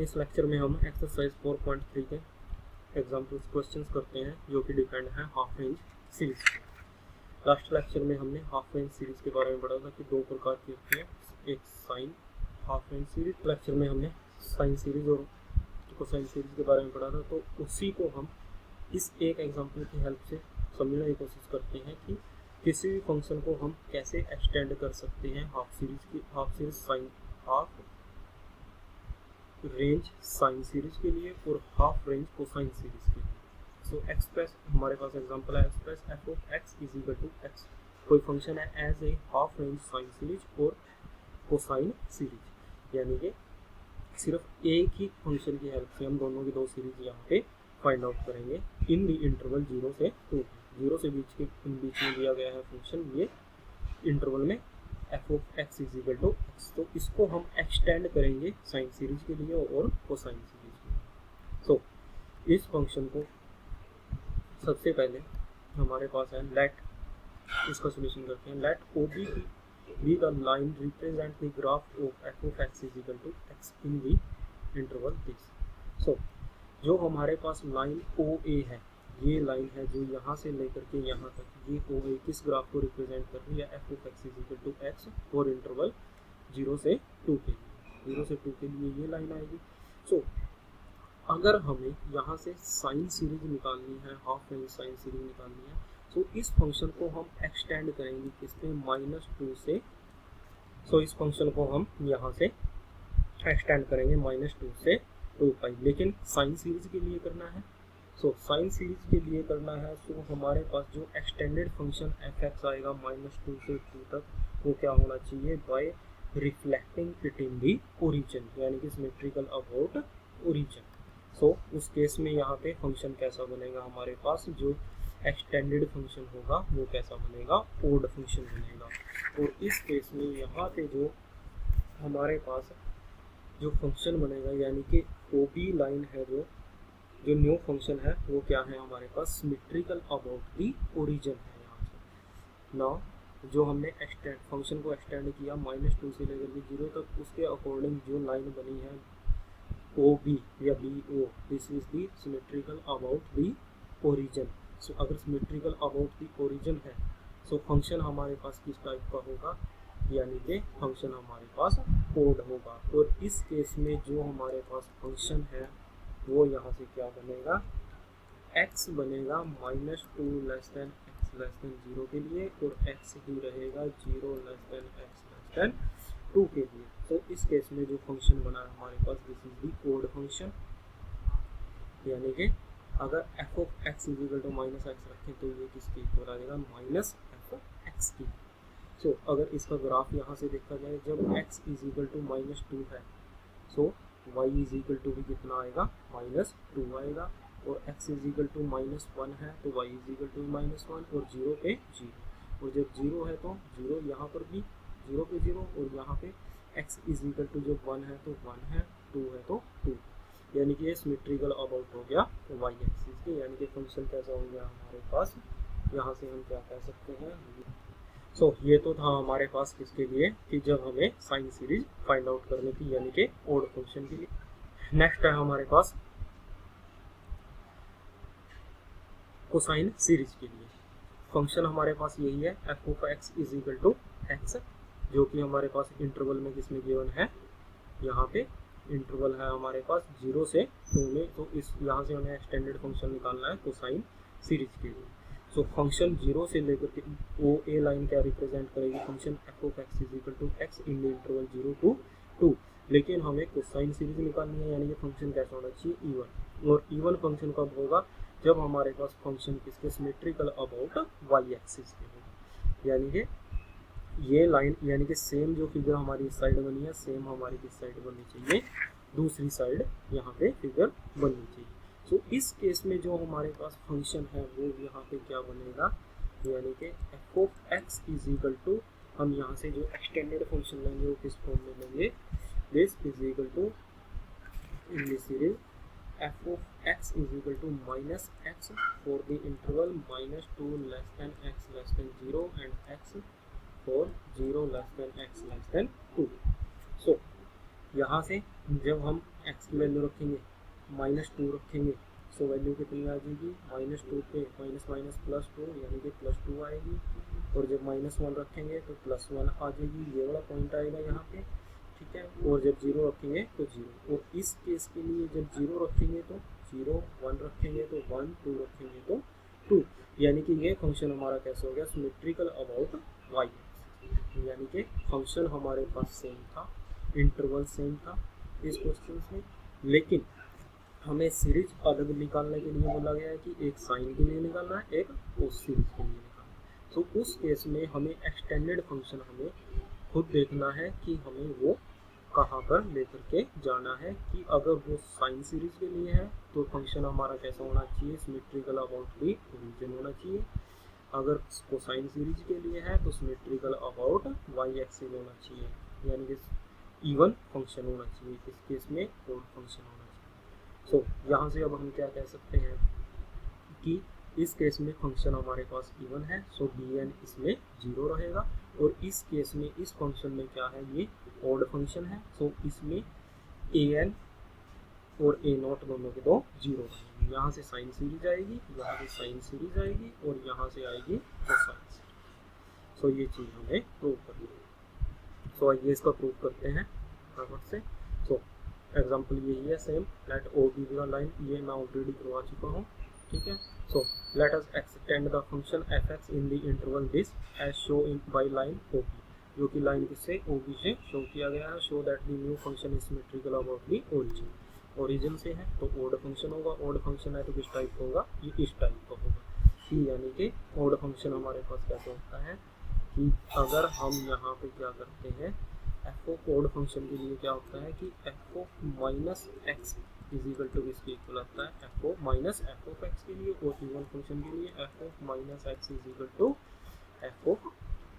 इस लेक्चर में हम एक्सरसाइज 4.3 के एग्जाम्पल्स क्वेश्चंस करते हैं जो कि डिपेंड है हाफ रेंज सीरीज पे। लास्ट लेक्चर में हमने हाफ रेंज सीरीज के बारे में पढ़ा था कि दो प्रकार की होती है, एक sine half range series. Lecture में हमने साइन सीरीज और कोसाइन सीरीज के बारे में पढ़ा था, तो उसी को हम इस एक एग्जाम्पल की हेल्प से समझने की कोशिश करते हैं कि किसी भी फंक्शन को हम कैसे एक्सटेंड कर सकते हैं half series sine half range sine series के लिए और हाफ रेंज कोसाइन सीरीज के लिए। सो एक्सप्रेस हमारे पास एग्जांपल है, express f of x is equal to x. कोई फंक्शन है as a half range sine series और कोसाइन सीरीज, यानी कि सिर्फ एक ही फंक्शन की हेल्प से हम दोनों की दो सीरीज यहाँ पे फाइंड आउट करेंगे इन द इंटरवल 0 से 2। 0 से बीच में दिया गया है फंक्शन, ये इंटरवल में f of x is equal to x. तो इसको हम एक्सटेंड करेंगे साइन सीरीज के लिए और कोसाइन सीरीज के लिए। सो इस फंक्शन को सबसे पहले हमारे पास है लेट, इसका सोल्यूशन करते हैं। Let O B the line represent the graph of f of x is equal to x in the interval this. So जो हमारे पास लाइन ओ ए है, ये लाइन है जो यहाँ से लेकर के यहाँ तक, ये ओ ए किस ग्राफ को रिप्रेजेंट कर रही है, f of x is equal to x और इंटरवल 0 से 2 के लिए। 0 से 2 के लिए ये लाइन आएगी। सो अगर हमें यहाँ से साइन सीरीज निकालनी है, हाफ रेंज साइन सीरीज निकालनी है, तो इस फंक्शन को हम एक्सटेंड करेंगे किस पे, -2 से। सो इस फंक्शन को हम यहाँ से एक्सटेंड करेंगे -2 से 2π, लेकिन साइन सीरीज के लिए करना है। सो साइन सीरीज के लिए करना है, सो हमारे पास जो एक्सटेंडेड फंक्शन एफ एक्स आएगा -2 से 2 तक, वो क्या होना चाहिए, by reflecting it in the origin, यानी कि सिमेट्रिकल अबाउट ओरिजिन। सो उस केस में यहाँ पे फंक्शन कैसा बनेगा, हमारे पास जो एक्सटेंडेड फंक्शन होगा वो कैसा बनेगा, ओड फंक्शन बनेगा। और इस केस में यहाँ पे जो हमारे पास जो फंक्शन बनेगा, यानी कि ओ बी लाइन है, जो न्यू फंक्शन है वो क्या है, हमारे पास सिमेट्रिकल अबाउट दी ओरिजिन है। यहाँ से नाउ जो हमने एक्सटेंड फंक्शन को एक्सटेंड किया -2 से लेकर के 0 तक, उसके अकॉर्डिंग जो लाइन बनी है ओ बी या B O, this is the symmetrical about the origin. So अगर सिमेट्रिकल अबाउट दी ओरिजिन है, सो फंक्शन हमारे पास किस टाइप का होगा, यानी कि फंक्शन हमारे पास ओड होगा। और इस केस में जो हमारे पास फंक्शन है वो यहाँ से क्या बनेगा, x बनेगा -2 less than x less than 0 के लिए, और x ही रहेगा 0 less than x less then 2 के लिए। तो इस केस में जो फंक्शन बना है हमारे पास, this is the odd function, यानी कि अगर f of x is equal to -x रखें तो ये किसके इक्वल आ जाएगा, -f(x) की। सो अगर इसका ग्राफ यहाँ से देखा जाए, जब x इज इक्वल टू -2 है, सो y इज इक्वल टू भी कितना आएगा, -2 आएगा। और x इज इक्वल टू -1 है तो y इज इक्वल टू -1, और 0 पे 0, और जब 0 है तो 0 यहाँ पर भी 0 पे 0, और यहाँ पे x इज इक्वल टू जब 1 है तो 1 है, 2 है तो 2, यानी कि ये सिमेट्रिकल अबाउट हो गया y एक्सिस के, यानी कि फंक्शन कैसा हो गया हमारे पास, यहाँ से हम क्या कह सकते हैं। सो ये तो था हमारे पास किसके लिए, कि जब हमें साइन सीरीज फाइंड आउट करनी थी, यानी कि ओड फंक्शन के लिए। नेक्स्ट है हमारे पास कोसाइन सीरीज के लिए। फंक्शन हमारे पास यही है, f of x is equal to x, जो कि हमारे पास इंटरवल में किसमें गिवन है, यहाँ पे इंटरवल है हमारे पास 0 से 2 में। तो इस यहाँ से हमें एक्सटेंडेड फंक्शन निकालना है कोसाइन सीरीज के लिए। सो फंक्शन 0 से लेकर के ओ ए लाइन क्या रिप्रेजेंट करेगी, function f of x is equal to x in the interval 0 to 2, लेकिन हमें कोसाइन सीरीज निकालनी है, यानी कि फंक्शन कैसा होना चाहिए, इवन। और इवन फंक्शन कब होगा, जब हमारे पास फंक्शन किसके सिमेट्रिकल अबाउट वाई एक्सिस के होगा, यानी कि ये लाइन, यानी कि सेम जो फिगर हमारी इस साइड बनी है, सेम हमारी किस साइड बननी चाहिए, दूसरी साइड यहाँ पे फिगर बननी चाहिए। सो इस केस में जो हमारे पास फंक्शन है वो यहाँ पे क्या बनेगा, यानी कि f of x is equal to, हम यहाँ से जो एक्सटेंडेड फंक्शन लेंगे वो किस फॉर्म में लेंगे, this is equal to in this series f of x is equal to -x for the interval -2 less than x less than 0 and x for 0 less than x less than 2। सो यहाँ से जब हम x की value रखेंगे -2 रखेंगे, so value कितनी आ जाएगी, -2 पे माइनस माइनस +2 यानी कि +2 आएगी। और जब -1 रखेंगे तो +1 आ जाएगी, ये वाला पॉइंट आएगा यहाँ पे, ठीक है। और जब 0 रखेंगे तो 0। और इस केस के लिए जब 0 रखेंगे तो 0, 1 रखेंगे तो 1, 2 रखेंगे तो 2, यानी कि ये फंक्शन हमारा कैसे हो गया, सिमेट्रिकल अबाउट y, यानी कि फंक्शन हमारे पास सेम था, इंटरवल सेम था इस क्वेश्चन में, लेकिन हमें सीरीज अलग निकालने के लिए बोला गया है कि एक साइन के लिए निकालना है, एक कोस सीरीज के लिए निकालना है। तो उस केस में हमें एक्सटेंडेड फंक्शन हमें खुद देखना है कि हमें वो कहाँ पर लेकर के जाना है, कि अगर वो साइन सीरीज के लिए है तो फंक्शन हमारा कैसा होना चाहिए, सिमेट्रिकल अबाउट दी ओरिजिन होना चाहिए। अगर कोसाइन सीरीज के लिए है तो सिमेट्रिकल अबाउट वाई एक्सिस होना चाहिए, यानी कि इवन फंक्शन होना चाहिए, इस केस में ओड फंक्शन होना चाहिए। सो यहाँ से अब हम क्या कह सकते हैं कि इस केस में फंक्शन हमारे पास इवन है, सो बी एन इसमें 0 रहेगा। और इस केस में इस फंक्शन में क्या है, ये ओड फंक्शन है, सो इसमें ए एन और ए नॉट दोनों के दो 0 रहेंगे। यहाँ से साइन सीरीज आएगी, यहाँ से साइन सीरीज आएगी, और यहाँ से आएगी कोसाइन सीरीज। सो ये चीज़ हमें प्रूव करनी है। सो आइए इसका प्रूव करते हैं फटाफट से। सो एग्जाम्पल यही है same, let O B the line, ये मैं ऑलरेडी करवा चुका हूँ, ठीक है। So let us extend the function f x in the interval this as show in by line O B, जो कि लाइन किससे, ओ बी से शो किया गया है। Show that the new function is symmetrical about the origin, origin से है तो ओड फंक्शन होगा, ओड फंक्शन है तो किस टाइप का होगा, ये इस टाइप का होगा, कि यानी कि ओड फंक्शन हमारे पास कैसे होता है कि अगर हम यहाँ पे क्या करते हैं, एफ ओ ओड फंक्शन के लिए क्या होता है कि f O minus x is equal to इसके इक्वल आता है f O minus f of x के लिए, और इवन फंक्शन के लिए f O minus x is equal to f O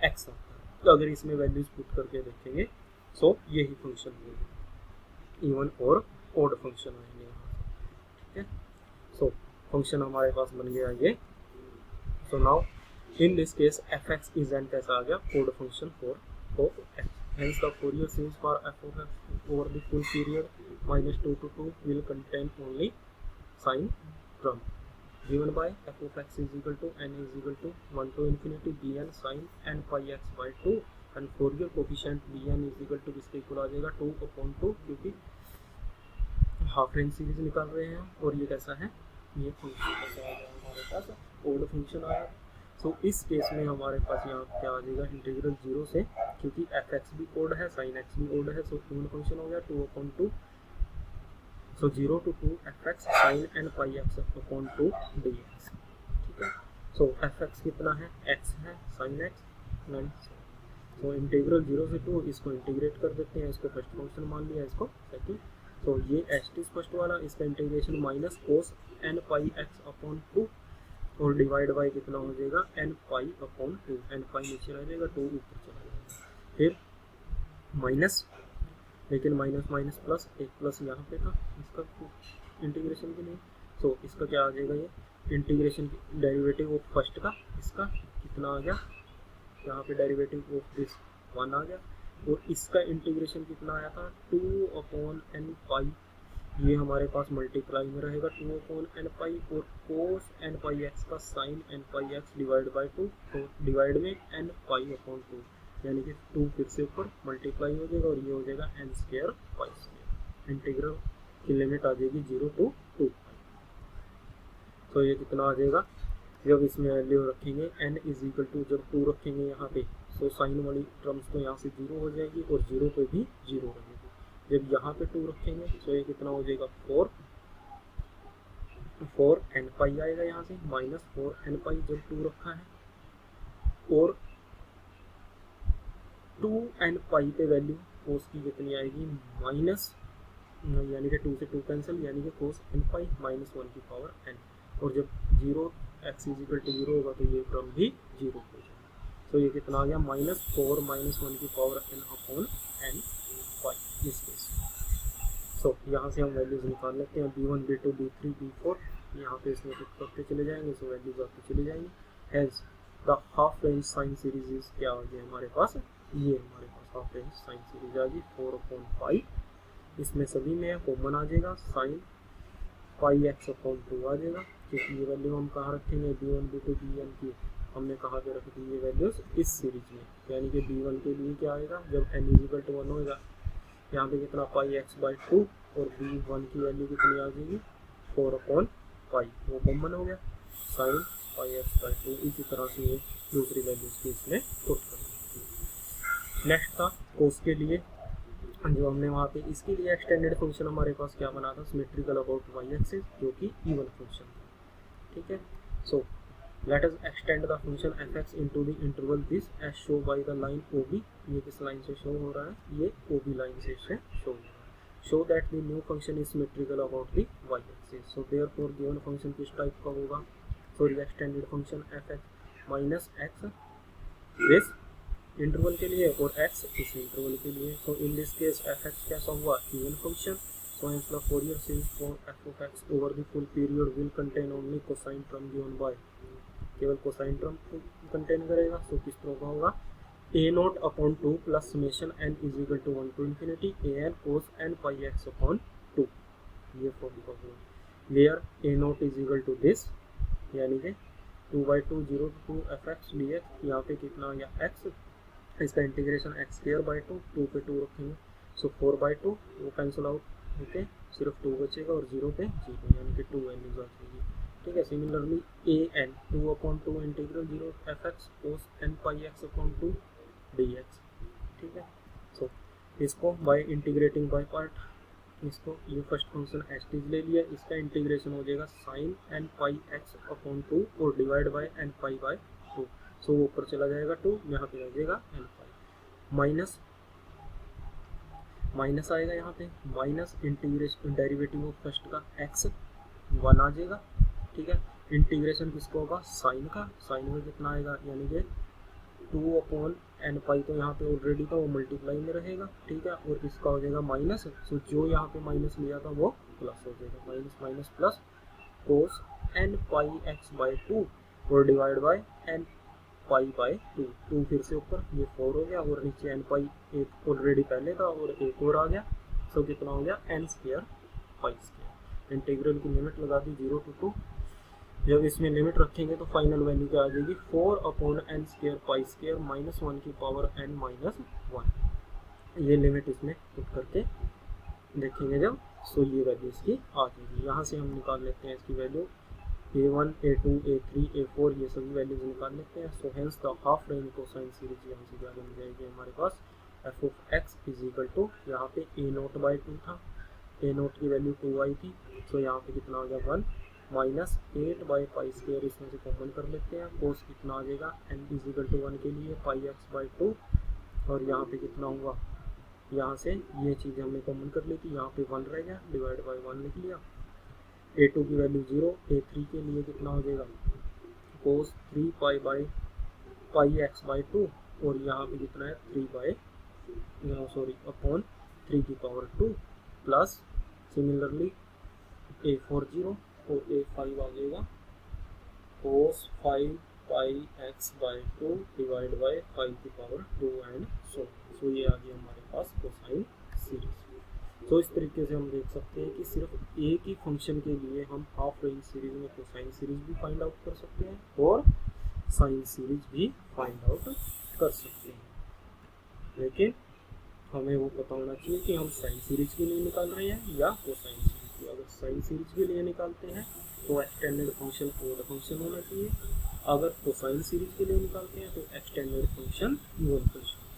x आता है। तो अगर इसमें वैल्यूज पुट करके देखेंगे सो यही फंक्शन होगा, इवन और ओड फंक्शन आएंगे यहाँ से, ठीक है। सो फंक्शन हमारे पास बन गया ये। So now in this case f x is an कैसा आ गया, odd function for x, hence the Fourier series for f of x over the full period -2 to 2 will contain only sine term, given by f of x is equal to n is equal to 1 to infinity bn sin n pi x by 2, and Fourier coefficient bn is equal to किसके equal आ जाएगा 2/2, क्योंकि half range series निकाल रहे हैं। और ये कैसा है, ये फंक्शन कैसा आ गया हमारे पास, ओड फंक्शन आया। सो इस केस में हमारे पास यहाँ क्या आ जाएगा, इंटीग्रल 0 से, क्योंकि एफ एक्स भी ओड है, साइन एक्स भी ओड है, सो इवन फंक्शन हो गया 2/2, so 0 to 2 f x sine n pi x upon 2 d x, ठीक है। सो एफ एक्स कितना है, एक्स है, साइन एक्स 9, सो इंटीग्रल 0 से 2, इसको इंटीग्रेट कर देते हैं, इसको फर्स्ट फंक्शन मान लिया, इसको सेकंड। तो ये एच टी फर्स्ट वाला, इसका integration minus cos N pi x upon 2, और डिवाइड बाई कितना हो जाएगा, एन पाई अपॉन 2, एन पाई नीचे रह जाएगा, 2 ऊपर चला जाएगा, फिर माइनस, लेकिन माइनस माइनस प्लस, एक प्लस यहाँ पे था इसका इंटीग्रेशन के लिए। सो इसका क्या आ जाएगा, ये इंटीग्रेशन डेरिवेटिव ऑफ फर्स्ट का, इसका कितना आ गया, यहाँ पे डेरिवेटिव ऑफ दिस 1 आ गया, और इसका इंटीग्रेशन कितना आया था 2/n पाई, ये हमारे पास मल्टीप्लाई में रहेगा 2/n पाई, और कोस n पाई एक्स का sine n pi x divide by 2, तो डिवाइड में n पाई अपॉन 2, यानी कि 2 फिर से ऊपर मल्टीप्लाई हो जाएगा, और ये हो जाएगा n square pi square, integral की लिमिट आ जाएगी 0 to 2 पाई। तो ये कितना आ जाएगा, जब इसमें वैल्यू रखेंगे n इज इक्वल टू, जब 2 रखेंगे यहाँ पे, सो साइन वाली टर्म्स तो यहाँ से 0 हो जाएगी, और 0 पे भी 0 रहेगी। जब यहाँ पे 2 रखेंगे तो ये कितना हो जाएगा 4 एन पाई आएगा, यहाँ से माइनस 4 एन पाई जब 2 रखा है, और 2 एन पाई पे वैल्यू कोस की कितनी आएगी, माइनस, यानी कि 2 से 2 कैंसिल, यानी कि कोस एन पाई -1 की पावर एन, और जब 0 एक्स इज इक्वल टू 0 होगा तो ये टर्म भी 0 हो जाएगा। तो ये कितना आ गया, -4 -1 की पावर एन अपॉन एन पाई इस केस। सो यहाँ से हम वैल्यूज निकाल लेते हैं, b1 b2 b3 b4, यहाँ पे इसमें कुछ करते चले जाएंगे, सो वैल्यूज आते चले जाएंगी। Hence the half range sine series क्या आ गया हमारे पास, ये हमारे पास हाफ रेंज साइन सीरीज आ गई 4/5 इसमें सभी में कॉमन आ जाएगा, साइन पाई एक्स अपॉन 2 आ जाएगा, क्योंकि ये वैल्यू हम कहाँ रखेंगे, b1 b2 bn की हमने कहाँ पे रख दी ये वैल्यूज इस सीरीज में, यानी कि b1 के लिए क्या आएगा जब n इक्वल टू 1 होगा, यहाँ पे कितना पाई एक्स बाई 2 और b1 की वैल्यू कितनी आ जाएगी 4 अपॉन पाई, वो कॉमन हो गया, साइन पाई एक्स बाई 2। इसी तरह से ये दूसरी वैल्यूज की इसमें पुट कर। नेक्स्ट था कोस के लिए, जो हमने वहाँ पे इसके लिए एक्सटेंडेड फंक्शन हमारे पास क्या बना था, सिमेट्रिकल अबाउट वाई एक्सिस, जो कि इवन फंक्शन था। ठीक है, so let us extend the function f x into the interval this as show by the line O B. ये किस लाइन से शो हो रहा है, ये ओ बी लाइन से शो हो रहा है। Show that the new function is symmetrical about the y axis. So therefore given function किस टाइप का होगा, sorry extended function f x minus x this interval के लिए और x इस इंटरवल के लिए। So in this case f x कैसा हुआ, even function. So hence the Fourier series for f of x over the full period will contain only cosine term given by, केवल cosine term contain करेगा। सो किस तरह का होगा, a naught upon 2 plus summation n is equal to 1 to infinity a n cos n pi x upon 2, ये form का होगा, where a not is equal to this, यानी कि 2/2 0 to 2 f x d x, यहाँ पे कितना आ गया x, इसका इंटीग्रेशन एक्स स्क्वायर बाई 2, 2 पे 2 रखेंगे, सो 4/2 वो कैंसिल आउट, ओके सिर्फ 2 बचेगा और 0 पे 0, यानी कि 2n आ जाएगी। ठीक है, similarly a n 2/2 integral 0 F x cos n pi x upon 2 dx। ठीक है, सो इसको बाय इंटीग्रेटिंग बाय पार्ट, इसको ये फर्स्ट फंक्शन एस्टीज ले लिया, इसका इंटीग्रेशन हो जाएगा sign n pi x upon 2 और divide by n pi by 2। सो वो ऊपर चला जाएगा 2, यहाँ पे आ जाएगा n पाई, माइनस माइनस आएगा यहाँ पे, minus integration derivative of first का x 1 आ जाएगा। ठीक है, इंटीग्रेशन किसको होगा, साइन का, साइन में कितना आएगा, यानी कि 2 अपॉन n पाई, तो यहाँ पे ऑलरेडी था वो मल्टीप्लाई में रहेगा। ठीक है, और इसका हो जाएगा माइनस, सो जो यहाँ पे माइनस लिया था वो प्लस हो जाएगा, minus minus plus cos n pi x by 2 और divide by n pi by 2, 2 फिर से ऊपर, ये 4 हो गया और नीचे n पाई एक ऑलरेडी पहले था और एक और आ गया, सो कितना हो गया n square pi square. Integral की लिमिट लगा दी 0 to 2, जब इसमें लिमिट रखेंगे तो फाइनल वैल्यू क्या आ जाएगी 4 upon n square pi square minus 1 की पावर n माइनस 1। ये लिमिट इसमें पुट करके देखेंगे जब, सो ये वैल्यू इसकी आ जाएगी। यहाँ से हम निकाल लेते हैं इसकी value a1 a2 a3 a4, ये सभी वैल्यूज निकाल लेते हैं। So hence the half range cosine series यहाँ से क्या बन जाएगी हमारे पास, f of x is equal to, यहाँ पे a नोट बाई 2 था, a नोट की वैल्यू 2 आई थी, सो यहाँ पे कितना आ गया 1 माइनस 8 बाई पाई स्क्वायर, इसमें से कॉमन कर लेते हैं, कोस कितना आ जाएगा n इज इक्वल टू 1 के लिए पाई एक्स बाई 2, और यहाँ पे कितना हुआ, यहाँ से ये चीज़ हमने कॉमन कर ली थी, यहाँ पे 1 रह गया, डिवाइड बाई 1 लिख लिया। a2 की वैल्यू 0, a3 के लिए कितना हो जाएगा कोस 3 pi by pi x by 2, और यहाँ पे कितना है 3 बाई सॉरी अपॉन 3 की पावर 2 प्लस सिमिलरली a4 0 और a5 आ जाएगा कोस 5 पाई एक्स बाई 2 डिवाइड बाई 5 की पावर 2 एंड सो ये आ गया हमारे पास कोसाइन सीरीज। तो इस तरीके से हम देख सकते हैं कि सिर्फ एक ही फंक्शन के लिए हम हाफ रेंज सीरीज में कोसाइन सीरीज भी फाइंड आउट कर सकते हैं और साइन सीरीज भी फाइंड आउट कर सकते हैं, लेकिन हमें वो पता होना चाहिए कि हम साइन सीरीज के लिए निकाल रहे हैं या कोसाइन सीरीज के। अगर साइन सीरीज के लिए निकालते हैं तो एक्सटेंडेड फंक्शन ओड फंक्शन होना चाहिए, अगर कोसाइन सीरीज के लिए निकालते हैं तो एक्सटेंडेड फंक्शन इवन फंक्शन।